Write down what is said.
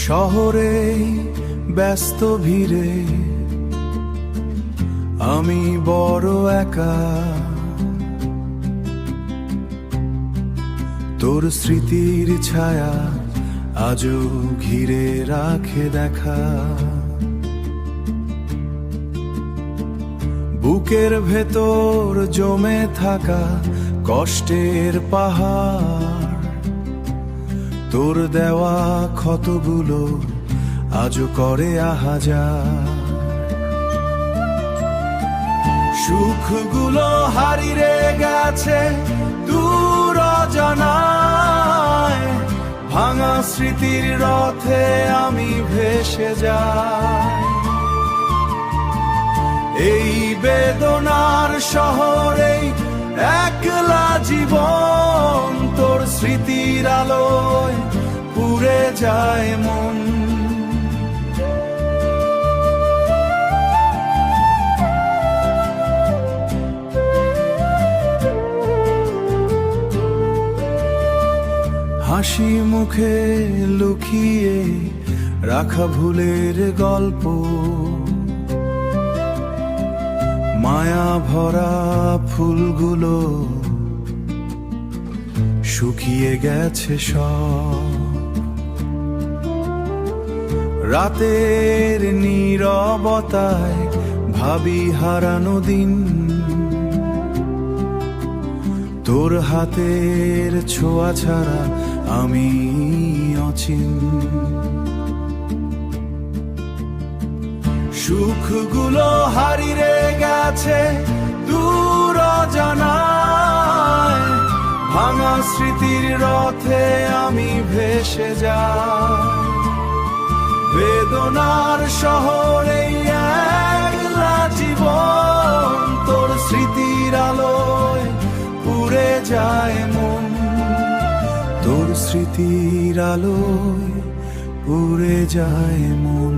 শহরে ব্যস্ত ভিড়ে আমি বড় একা, তোর স্মৃতির ছায়া আজও ঘিরে রাখে দেখা। বুকের ভেতর জমে থাকা কষ্টের পাহাড়, তোর দেওয়া ক্ষতগুলো আজও করে আহাজার। সুখগুলো হারিয়ে গেছে দূর অজানায়, ভাঙা স্মৃতির রথে আমি ভেসে যাই। এই বেদনার শহরে একলা জীবন, তোর স্মৃতির আলোয় পুড়ে যায় মন। হাসি মুখে লুকিয়ে রাখা ভুলের গল্প, মায়া ভরা ফুলগুলো শুকিয়ে গেছে সব। রাতের নীরবতায় ভাবি হারানো দিন, তোর হাতের ছোঁয়া ছাড়া আমি অচিন। সুখগুলো হারিয়ে গেছে দূর অজানায়, ভাঙা স্মৃতির রথে আমি ভেসে যাই। বেদনার শহরে একলা জীবন, তোর স্মৃতির আলোয় পুড়ে যায় মন। তোর স্মৃতির আলোয় পুড়ে যায় মন।